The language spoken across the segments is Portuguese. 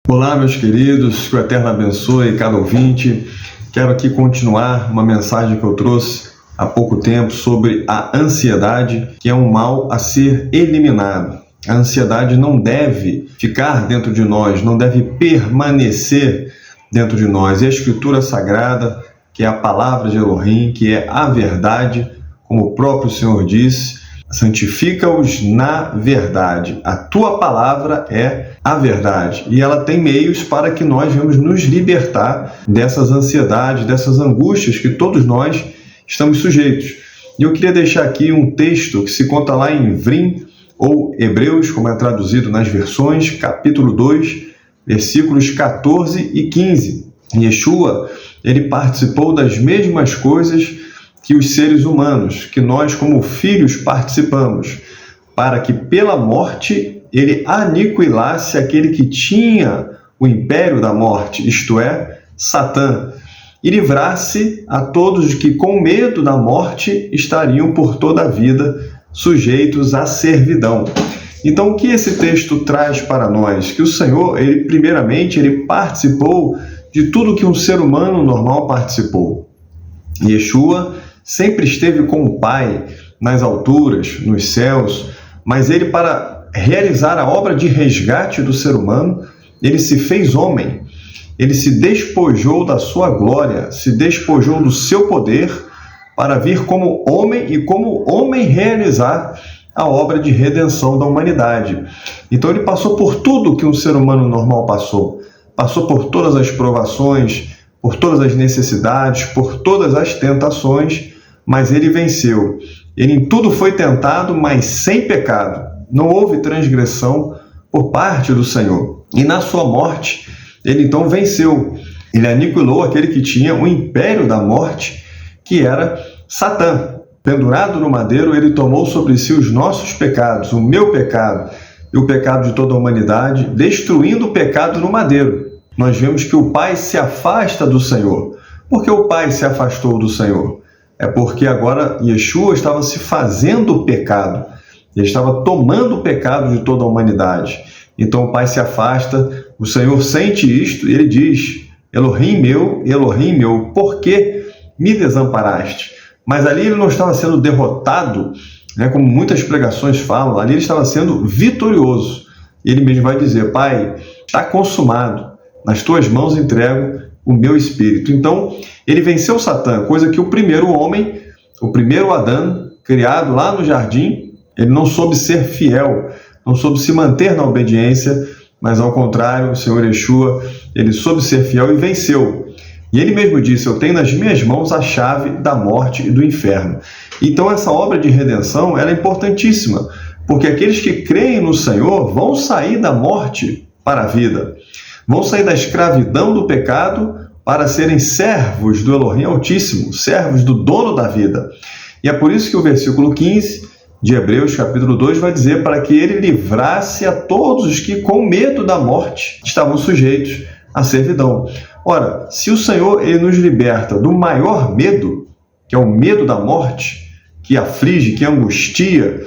Olá, meus queridos, que o Eterno abençoe cada ouvinte. Quero aqui continuar uma mensagem que eu trouxe há pouco tempo sobre a ansiedade, que é um mal a ser eliminado. A ansiedade não deve ficar dentro de nós, não deve permanecer dentro de nós. E a Escritura Sagrada, que é a palavra de Elohim, que é a verdade, como o próprio Senhor disse, santifica-os na verdade. A tua palavra é a verdade. E ela tem meios para que nós venhamos nos libertar dessas ansiedades, dessas angústias que todos nós estamos sujeitos. E eu queria deixar aqui um texto que se conta lá em Vrim, ou Hebreus, como é traduzido nas versões, capítulo 2, versículos 14 e 15. Yeshua, ele participou das mesmas coisas que os seres humanos, que nós como filhos participamos, para que pela morte ele aniquilasse aquele que tinha o império da morte, isto é, Satã, e livrasse a todos que com medo da morte estariam por toda a vida sujeitos à servidão. Então, o que esse texto traz para nós? Que o Senhor, primeiramente, ele participou de tudo que um ser humano normal participou. Yeshua sempre esteve com o Pai nas alturas, nos céus, mas ele, para realizar a obra de resgate do ser humano, ele se fez homem, ele se despojou da sua glória, se despojou do seu poder para vir como homem e como homem realizar a obra de redenção da humanidade. Então ele passou por tudo que um ser humano normal passou por todas as provações, por todas as necessidades, por todas as tentações, mas ele venceu. Ele em tudo foi tentado, mas sem pecado. Não houve transgressão por parte do Senhor. E na sua morte, ele então venceu. Ele aniquilou aquele que tinha o império da morte, que era Satã. Pendurado no madeiro, ele tomou sobre si os nossos pecados, o meu pecado e o pecado de toda a humanidade, destruindo o pecado no madeiro. Nós vemos que o Pai se afasta do Senhor. Por que o Pai se afastou do Senhor? É porque agora Yeshua estava se fazendo pecado. Ele estava tomando o pecado de toda a humanidade. Então o Pai se afasta, o Senhor sente isto e ele diz: Elohim meu, por que me desamparaste? Mas ali ele não estava sendo derrotado, como muitas pregações falam, ali ele estava sendo vitorioso. Ele mesmo vai dizer: Pai, está consumado, nas tuas mãos entrego o meu espírito. Então, ele venceu Satã, coisa que o primeiro homem, o primeiro Adão, criado lá no jardim, ele não soube ser fiel, não soube se manter na obediência, mas ao contrário, o Senhor Yeshua, ele soube ser fiel e venceu. E ele mesmo disse: eu tenho nas minhas mãos a chave da morte e do inferno. Então, essa obra de redenção ela é importantíssima, porque aqueles que creem no Senhor vão sair da morte para a vida. Vão sair da escravidão do pecado para serem servos do Elohim Altíssimo, servos do dono da vida. E é por isso que o versículo 15 de Hebreus, capítulo 2, vai dizer para que ele livrasse a todos os que com medo da morte estavam sujeitos à servidão. Ora, se o Senhor ele nos liberta do maior medo, que é o medo da morte, que aflige, que angustia,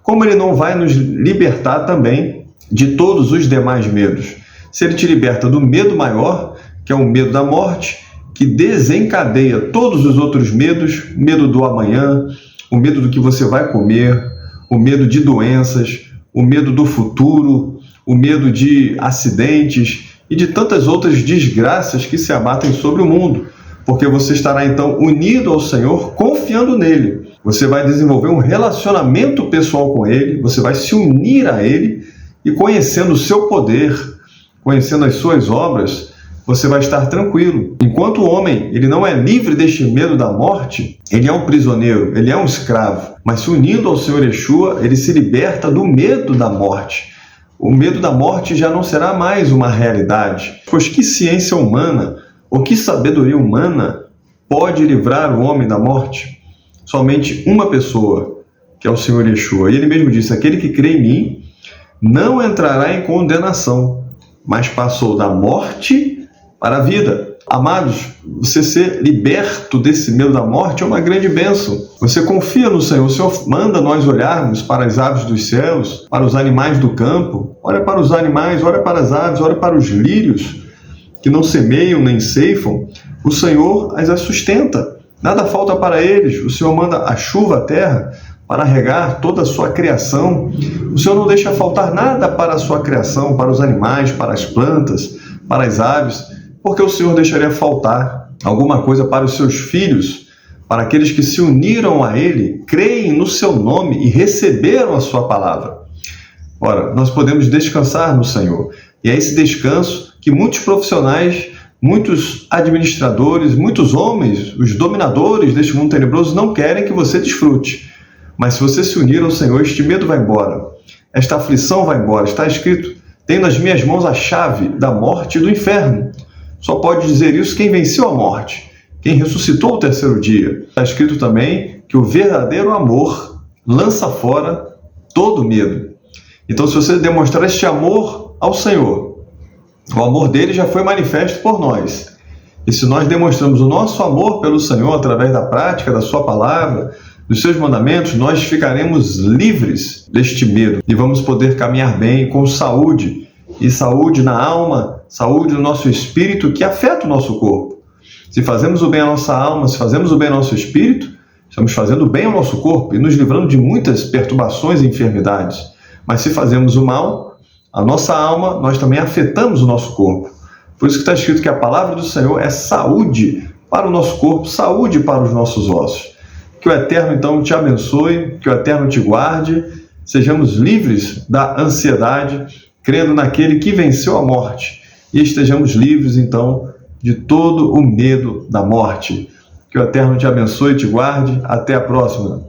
como ele não vai nos libertar também de todos os demais medos? Se ele te liberta do medo maior, que é o medo da morte, que desencadeia todos os outros medos, o medo do amanhã, o medo do que você vai comer, o medo de doenças, o medo do futuro, o medo de acidentes e de tantas outras desgraças que se abatem sobre o mundo, porque você estará então unido ao Senhor, confiando nele. Você vai desenvolver um relacionamento pessoal com ele, você vai se unir a ele e conhecendo o seu poder, conhecendo as suas obras, você vai estar tranquilo. Enquanto o homem ele não é livre deste medo da morte, ele é um prisioneiro, ele é um escravo. Mas se unindo ao Senhor Yeshua, ele se liberta do medo da morte. O medo da morte já não será mais uma realidade. Pois que ciência humana, ou que sabedoria humana pode livrar o homem da morte? Somente uma pessoa, que é o Senhor Yeshua. E ele mesmo disse: aquele que crê em mim não entrará em condenação, mas passou da morte para a vida. Amados, você ser liberto desse medo da morte é uma grande bênção. Você confia no Senhor. O Senhor manda nós olharmos para as aves dos céus, para os animais do campo. Olha para os animais, olha para as aves, olha para os lírios, que não semeiam nem ceifam. O Senhor as sustenta. Nada falta para eles. O Senhor manda a chuva à terra para regar toda a sua criação. O Senhor não deixa faltar nada para a sua criação, para os animais, para as plantas, para as aves, porque o Senhor deixaria faltar alguma coisa para os seus filhos, para aqueles que se uniram a Ele, creem no seu nome e receberam a sua palavra. Ora, nós podemos descansar no Senhor. E é esse descanso que muitos profissionais, muitos administradores, muitos homens, os dominadores deste mundo tenebroso não querem que você desfrute. Mas se você se unir ao Senhor, este medo vai embora, esta aflição vai embora. Está escrito: tenho nas minhas mãos a chave da morte e do inferno. Só pode dizer isso quem venceu a morte, quem ressuscitou ao terceiro dia. Está escrito também que o verdadeiro amor lança fora todo medo. Então, se você demonstrar este amor ao Senhor, o amor dele já foi manifesto por nós. E se nós demonstramos o nosso amor pelo Senhor através da prática da sua palavra, dos seus mandamentos, nós ficaremos livres deste medo e vamos poder caminhar bem com saúde, e saúde na alma, saúde no nosso espírito, que afeta o nosso corpo. Se fazemos o bem à nossa alma, se fazemos o bem ao nosso espírito, estamos fazendo bem ao nosso corpo e nos livrando de muitas perturbações e enfermidades. Mas se fazemos o mal à nossa alma, nós também afetamos o nosso corpo. Por isso que está escrito que a palavra do Senhor é saúde para o nosso corpo, saúde para os nossos ossos. Que o Eterno, então, te abençoe, que o Eterno te guarde, sejamos livres da ansiedade, crendo naquele que venceu a morte, e estejamos livres, então, de todo o medo da morte. Que o Eterno te abençoe e te guarde. Até a próxima.